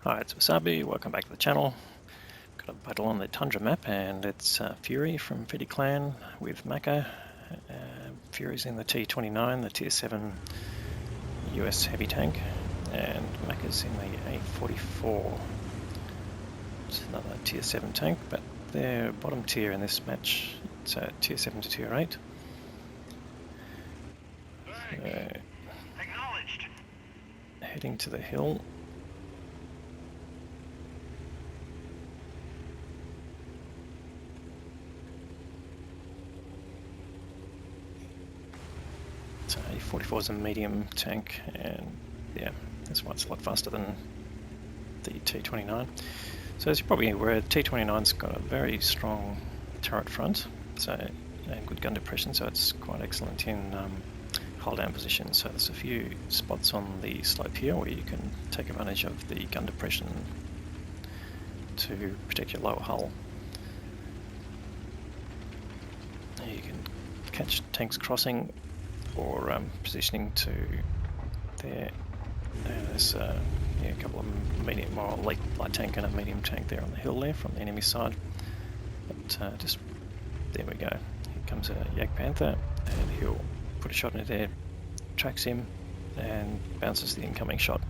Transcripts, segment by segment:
Hi, it's Wasabi. Welcome back to the channel. Got a battle on the Tundra map, and it's Fury from Fiddy Clan with Maka. Fury's in the T29, the Tier 7 US heavy tank, and Maka's in the A44. It's another Tier 7 tank, but they're bottom tier in this match. It's Tier 7 to Tier 8. Acknowledged. Heading to the hill. So A44 is a medium tank, and yeah, that's why it's a lot faster than the T29. So as you're probably aware, T29's got a very strong turret front, and good gun depression, so it's quite excellent in hull down position. So there's a few spots on the slope here where you can take advantage of the gun depression to protect your lower hull. You can catch tanks crossing or positioning to there. There's a couple of medium or light tank and a medium tank there on the hill there from the enemy side. But just there we go. Here comes a Yak Panther, and he'll put a shot in there, tracks him, and bounces the incoming shot.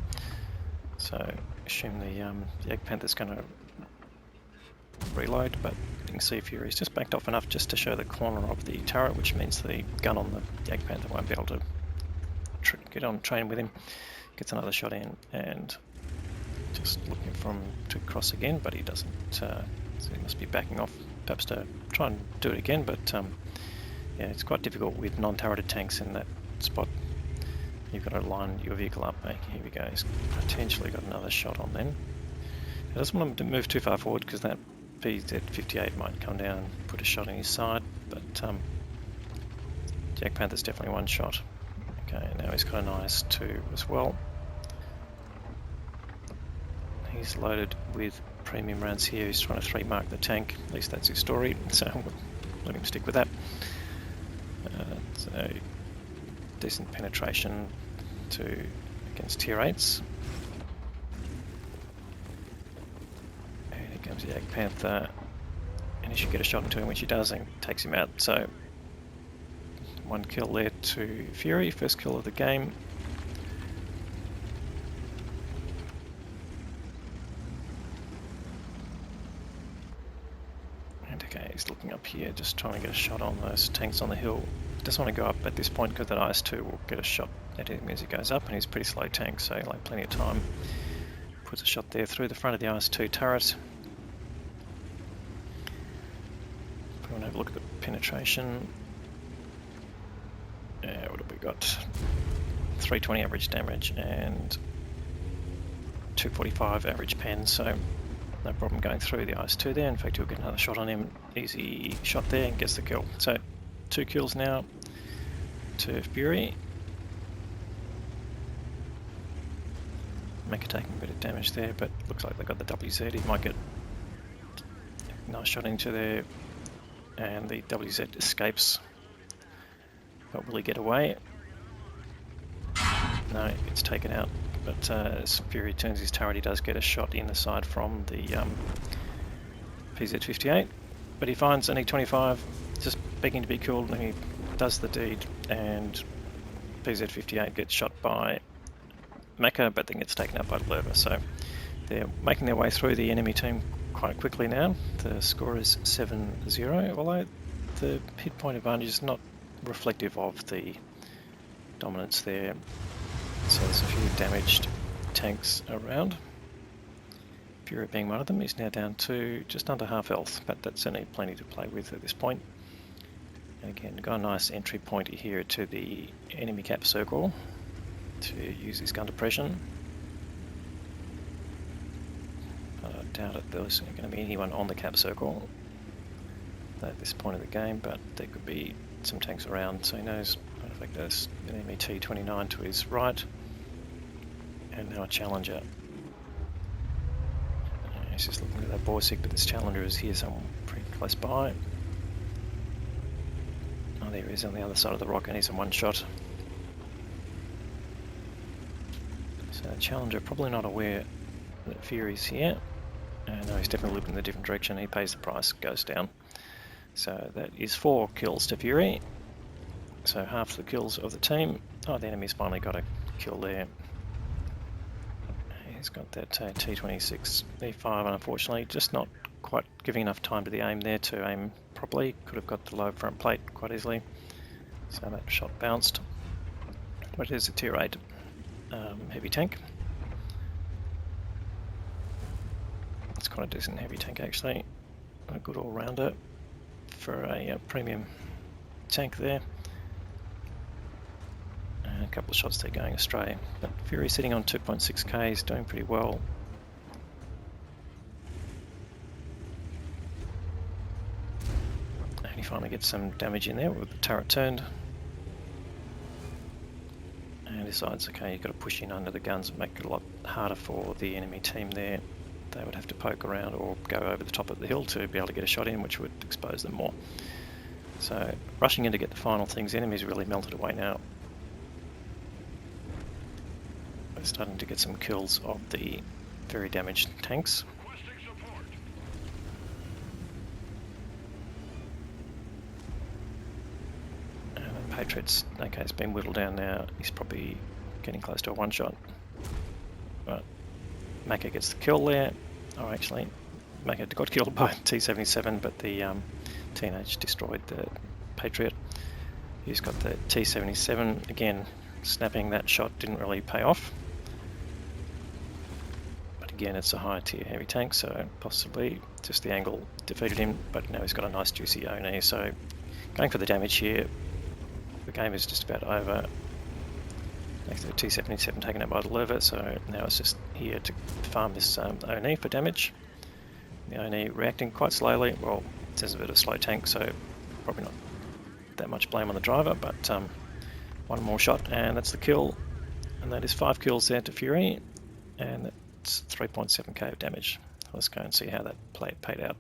So assume the Yak Panther's going to reload, but you can see Fury's just backed off enough just to show the corner of the turret, which means the gun on the Yak Panther won't be able to get on train with him. Gets another shot in, and just looking for him to cross again, but he doesn't, so he must be backing off, perhaps to try and do it again, but yeah, it's quite difficult with non-turreted tanks in that spot. You've got to line your vehicle up. Here we go, he's potentially got another shot on then. He doesn't want him to move too far forward because that BZ58 might come down and put a shot in his side, but Yak Panther's definitely one shot. Okay, now he's got an IS-2 as well. He's loaded with premium rounds here. He's trying to 3-mark the tank. At least that's his story, so we'll let him stick with that. So decent penetration against Tier 8s. And here comes the Yak Panther, and he should get a shot into him, which he does, and takes him out. So one kill there to Fury, first kill of the game. And okay, he's looking up here, just trying to get a shot on those tanks on the hill. Doesn't want to go up at this point because that IS-2 will get a shot at him as he goes up, and he's a pretty slow tank, so he'll have plenty of time. Puts a shot there through the front of the IS-2 turret. If we want to have a look at the penetration. What have we got? 320 average damage and 245 average pen, so no problem going through the IS-2 there. In fact, you'll get another shot on him. Easy shot there and gets the kill. So 2 kills now to Fury. Maka taking a bit of damage there, but looks like they got the WZ. He might get a nice shot into there, and the WZ escapes. But will he get away? No, it's taken out. But as Fury turns his turret, he does get a shot in the side from the PZ58. But he finds an E25 just begging to be killed, and he does the deed, and PZ58 gets shot by Maka, but then gets taken out by Lerva. So they're making their way through the enemy team quite quickly now. The score is 7-0, although the hit point advantage is not reflective of the dominance there. So there's a few damaged tanks around. Fury being one of them. He's now down to just under half health, but that's certainly plenty to play with at this point. And again, got a nice entry point here to the enemy cap circle to use his gun depression. I doubt it there's going to be anyone on the cap circle at this point of the game, but there could be some tanks around, so he knows. In fact, there's an enemy T29 to his right, and now a Challenger. He's just looking at that Borsig, but this Challenger is here somewhere pretty close by. Oh, there he is on the other side of the rock, and he's in one shot. So Challenger probably not aware that Fury's here. And no, he's definitely looking in a different direction. He pays the price, goes down. So that is 4 kills to Fury. So half the kills of the team. Oh, the enemy's finally got a kill there. He's got that T29 E5, and unfortunately just not quite giving enough time to the aim there to aim properly. Could have got the low front plate quite easily. So that shot bounced. But it is a tier 8 heavy tank. It's quite a decent heavy tank actually. A good all-rounder for a premium tank there. And a couple of shots there going astray. But Fury sitting on 2.6k is doing pretty well. And he finally gets some damage in there with the turret turned. And decides, okay, you've got to push in under the guns and make it a lot harder for the enemy team there. They would have to poke around or go over the top of the hill to be able to get a shot in, which would expose them more. So rushing in to get the final things, the enemy's really melted away now. We're starting to get some kills of the very damaged tanks. And the Patriot's, okay, it's been whittled down now. He's probably getting close to a one-shot. But Maka gets the kill there. Oh, actually, Maka got killed by T77, but the TNH destroyed the Patriot. He's got the T77 again. Snapping that shot didn't really pay off. But again, it's a higher tier heavy tank, so possibly just the angle defeated him. But now he's got a nice juicy ONE. So going for the damage here. The game is just about over. Next to the T77 taken out by the lever, so now it's just here to farm this ONE for damage. The ONE reacting quite slowly. Well, it's a bit of a slow tank, so probably not that much blame on the driver, but one more shot and that's the kill. And that is 5 kills there to Fury, and that's 3.7k of damage. Let's go and see how that paid out.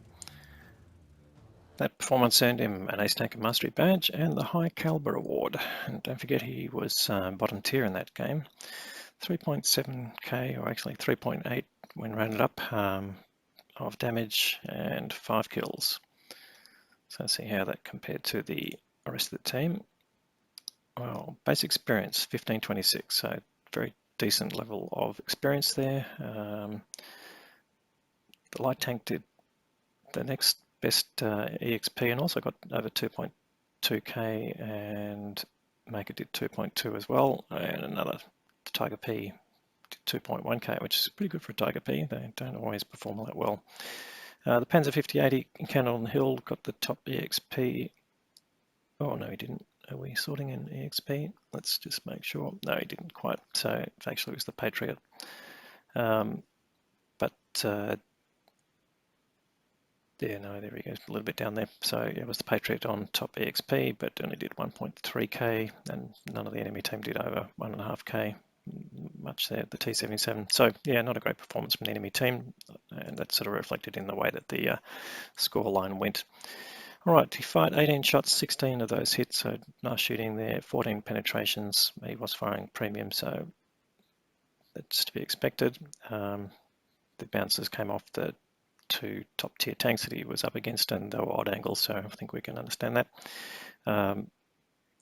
That performance earned him an Ace Tanker Mastery badge and the High Caliber Award. And don't forget he was bottom tier in that game. 3.7k, or actually 3.8 when rounded up, of damage and 5 kills. So let's see how that compared to the rest of the team. Well, basic experience, 1526, so very decent level of experience there. The light tank did the next best EXP and also got over 2.2k, and Maker did 2.2 as well, and another Tiger P did 2.1k, which is pretty good for a Tiger P. They don't always perform that well. The Panzer 5080 encountered on the hill got the top EXP. Oh no, he didn't. Are we sorting in EXP? Let's just make sure. No, he didn't quite. So actually it was the Patriot. Yeah, no, there he goes, a little bit down there. So it was the Patriot on top EXP, but only did 1.3k, and none of the enemy team did over 1.5k, much there, the T77. So yeah, not a great performance from the enemy team, and that's sort of reflected in the way that the score line went. All right, he fired 18 shots, 16 of those hits, so nice shooting there, 14 penetrations. He was firing premium, so that's to be expected. The bouncers came off the 2 top tier tanks that he was up against, and they were odd angles, so I think we can understand that.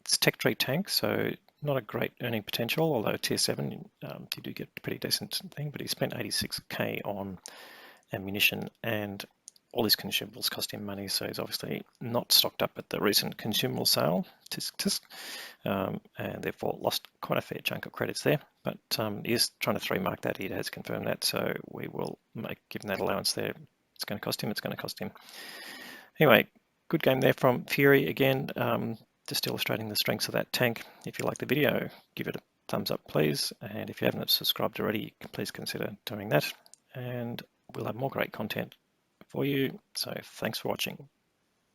It's tech tree tank, so not a great earning potential, although tier 7 you do get a pretty decent thing, but he spent 86k on ammunition, and all his consumables cost him money, so he's obviously not stocked up at the recent consumable sale, tisk, and therefore lost quite a fair chunk of credits there. But he is trying to 3-mark that. He has confirmed that, so we will give him that allowance there. It's going to cost him. It's going to cost him. Anyway, good game there from Fury again. Just illustrating the strengths of that tank. If you like the video, give it a thumbs up, please. And if you haven't subscribed already, please consider doing that. And we'll have more great content for you. So thanks for watching.